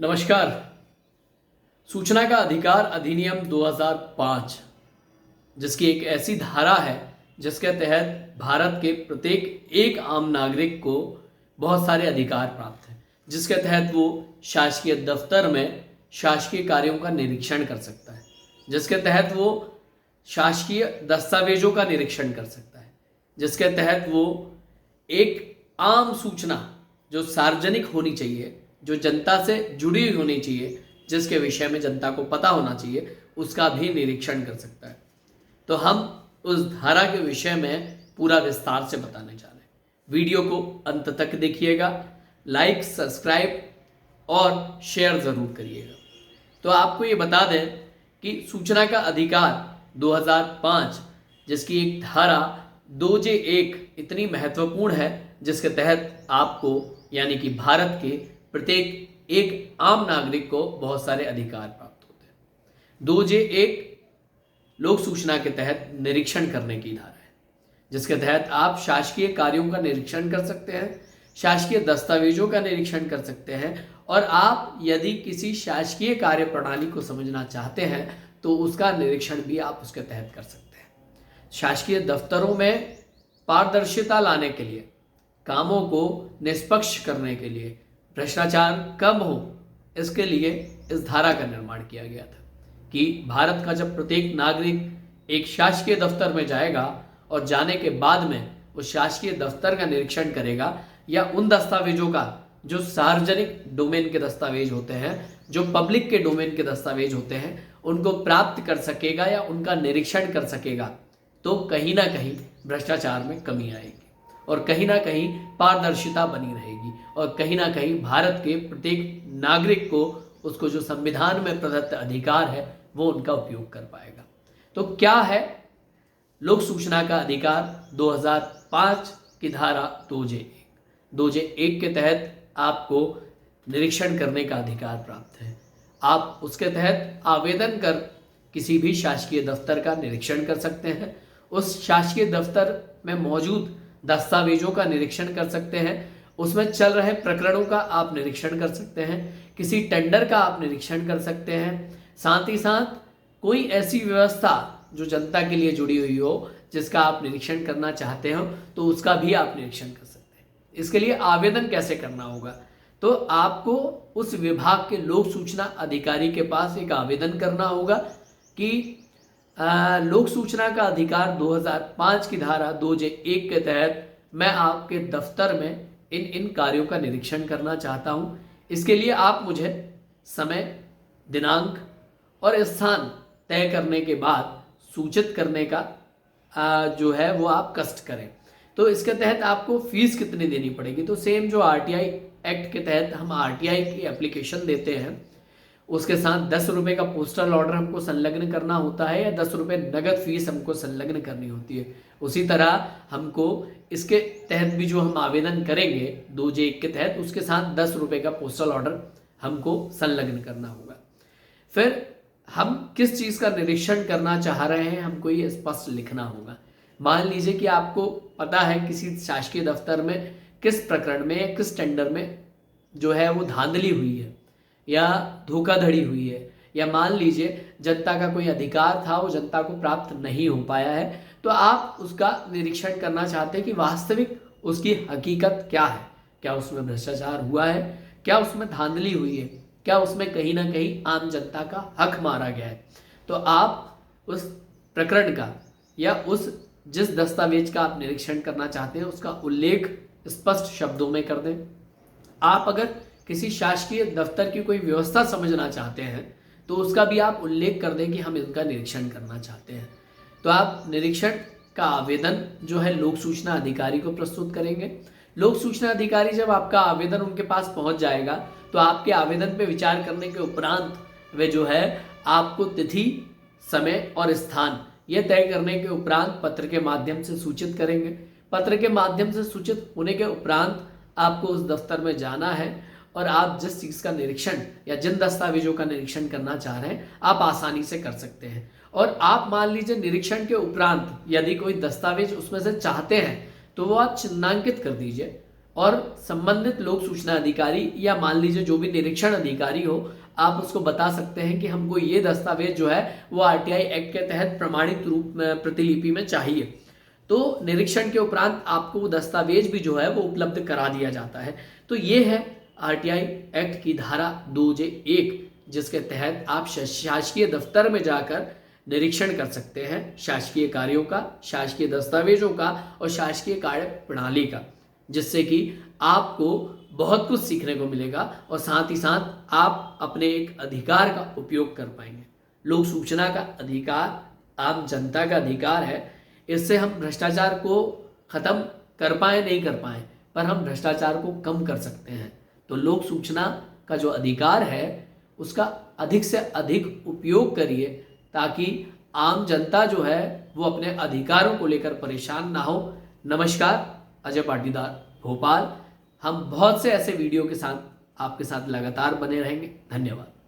नमस्कार। सूचना का अधिकार अधिनियम 2005 जिसकी एक ऐसी धारा है जिसके तहत भारत के प्रत्येक एक आम नागरिक को बहुत सारे अधिकार प्राप्त हैं, जिसके तहत वो शासकीय दफ्तर में शासकीय कार्यों का निरीक्षण कर सकता है, जिसके तहत वो शासकीय दस्तावेजों का निरीक्षण कर सकता है, जिसके तहत वो एक आम सूचना जो सार्वजनिक होनी चाहिए, जो जनता से जुड़ी हुई होनी चाहिए, जिसके विषय में जनता को पता होना चाहिए, उसका भी निरीक्षण कर सकता है। तो हम उस धारा के विषय में पूरा विस्तार से बताने जा रहे हैं। वीडियो को अंत तक देखिएगा, लाइक, सब्सक्राइब और शेयर ज़रूर करिएगा। तो आपको ये बता दें कि सूचना का अधिकार 2005 जिसकी एक धारा 2J1 इतनी महत्वपूर्ण है, जिसके तहत आपको यानी कि भारत के प्रत्येक एक आम नागरिक को बहुत सारे अधिकार प्राप्त होते हैं। 2J1 लोक सूचना के तहत निरीक्षण करने की धारा है, जिसके तहत आप शासकीय कार्यों का निरीक्षण कर सकते हैं, शासकीय दस्तावेजों का निरीक्षण कर सकते हैं, और आप यदि किसी शासकीय कार्य प्रणाली को समझना चाहते हैं तो उसका निरीक्षण भी आप उसके तहत कर सकते हैं। शासकीय दफ्तरों में पारदर्शिता लाने के लिए, कामों को निष्पक्ष करने के लिए, भ्रष्टाचार कम हो, इसके लिए इस धारा का निर्माण किया गया था कि भारत का जब प्रत्येक नागरिक एक शासकीय दफ्तर में जाएगा और जाने के बाद में उस शासकीय दफ्तर का निरीक्षण करेगा या उन दस्तावेजों का जो सार्वजनिक डोमेन के दस्तावेज होते हैं, जो पब्लिक के डोमेन के दस्तावेज होते हैं, उनको प्राप्त कर सकेगा या उनका निरीक्षण कर सकेगा, तो कहीं ना कहीं भ्रष्टाचार में कमी आएगी और कहीं ना कहीं पारदर्शिता बनी रहेगी और कहीं ना कहीं भारत के प्रत्येक नागरिक को उसको जो संविधान में प्रदत्त अधिकार है वो उनका उपयोग कर पाएगा। तो क्या है लोक सूचना का अधिकार 2005 की धारा 2J1 के तहत आपको निरीक्षण करने का अधिकार प्राप्त है। आप उसके तहत आवेदन कर किसी भी शासकीय दफ्तर का निरीक्षण कर सकते हैं, उस शासकीय दफ्तर में मौजूद दस्तावेजों का निरीक्षण कर सकते हैं, उसमें चल रहे प्रकरणों का आप निरीक्षण कर सकते हैं, किसी टेंडर का आप निरीक्षण कर सकते हैं, साथ ही साथ कोई ऐसी व्यवस्था जो जनता के लिए जुड़ी हुई हो जिसका आप निरीक्षण करना चाहते हो तो उसका भी आप निरीक्षण कर सकते हैं। इसके लिए आवेदन कैसे करना होगा, तो आपको उस विभाग के लोक सूचना अधिकारी के पास एक आवेदन करना होगा कि लोक सूचना का अधिकार 2005 की धारा 2J1 के तहत मैं आपके दफ्तर में इन कार्यों का निरीक्षण करना चाहता हूं। इसके लिए आप मुझे समय, दिनांक और स्थान तय करने के बाद सूचित करने का जो है वो आप कष्ट करें। तो इसके तहत आपको फीस कितनी देनी पड़ेगी, तो सेम जो RTI एक्ट के तहत हम RTI की एप्लीकेशन देते हैं उसके साथ 10 रुपये का पोस्टल ऑर्डर हमको संलग्न करना होता है या 10 रुपये नगद फीस हमको संलग्न करनी होती है। उसी तरह हमको इसके तहत भी जो हम आवेदन करेंगे 2J1 के तहत, उसके साथ 10 रुपये का पोस्टल ऑर्डर हमको संलग्न करना होगा। फिर हम किस चीज़ का निरीक्षण करना चाह रहे हैं हमको ये स्पष्ट लिखना होगा। मान लीजिए कि आपको पता है किसी शासकीय दफ्तर में किस प्रकरण में या किस टेंडर में जो है वो धांधली हुई है या धोखाधड़ी हुई है, या मान लीजिए जनता का कोई अधिकार था वो जनता को प्राप्त नहीं हो पाया है, तो आप उसका निरीक्षण करना चाहते हैं कि वास्तविक उसकी हकीकत क्या है, क्या उसमें भ्रष्टाचार हुआ है, क्या उसमें धांधली हुई है, क्या उसमें कहीं ना कहीं आम जनता का हक मारा गया है। तो आप उस प्रकरण का या उस जिस दस्तावेज का आप निरीक्षण करना चाहते हैं उसका उल्लेख स्पष्ट शब्दों में कर दें। आप अगर किसी शासकीय दफ्तर की कोई व्यवस्था समझना चाहते हैं तो उसका भी आप उल्लेख कर दें कि हम इनका निरीक्षण करना चाहते हैं। तो आप निरीक्षण का आवेदन जो है लोक सूचना अधिकारी को प्रस्तुत करेंगे। लोक सूचना अधिकारी जब आपका आवेदन उनके पास पहुंच जाएगा तो आपके आवेदन पर विचार करने के उपरांत वे जो है आपको तिथि, समय और स्थान यह तय करने के उपरांत पत्र के माध्यम से सूचित करेंगे। पत्र के माध्यम से सूचित होने के उपरांत आपको उस दफ्तर में जाना है और आप जिस चीज़ का निरीक्षण या जिन दस्तावेजों का निरीक्षण करना चाह रहे हैं आप आसानी से कर सकते हैं। और आप मान लीजिए निरीक्षण के उपरांत यदि कोई दस्तावेज उसमें से चाहते हैं तो वो आप चिन्हांकित कर दीजिए, और संबंधित लोक सूचना अधिकारी या मान लीजिए जो भी निरीक्षण अधिकारी हो, आप उसको बता सकते हैं कि हमको ये दस्तावेज जो है वो आरटीआई एक्ट के तहत प्रमाणित रूप में प्रतिलिपि में चाहिए। तो निरीक्षण के उपरांत आपको वो दस्तावेज भी जो है वो उपलब्ध करा दिया जाता है। तो ये है आरटीआई एक्ट की धारा 2J1, जिसके तहत आप शासकीय दफ्तर में जाकर निरीक्षण कर सकते हैं शासकीय कार्यों का, शासकीय दस्तावेजों का और शासकीय कार्य प्रणाली का, जिससे कि आपको बहुत कुछ सीखने को मिलेगा और साथ ही साथ आप अपने एक अधिकार का उपयोग कर पाएंगे। लोक सूचना का अधिकार आम जनता का अधिकार है। इससे हम भ्रष्टाचार को खत्म कर पाए नहीं कर पाए, पर हम भ्रष्टाचार को कम कर सकते हैं। तो लोक सूचना का जो अधिकार है उसका अधिक से अधिक उपयोग करिए, ताकि आम जनता जो है वो अपने अधिकारों को लेकर परेशान ना हो। नमस्कार, अजय पाटीदार, भोपाल। हम बहुत से ऐसे वीडियो के साथ आपके साथ लगातार बने रहेंगे। धन्यवाद।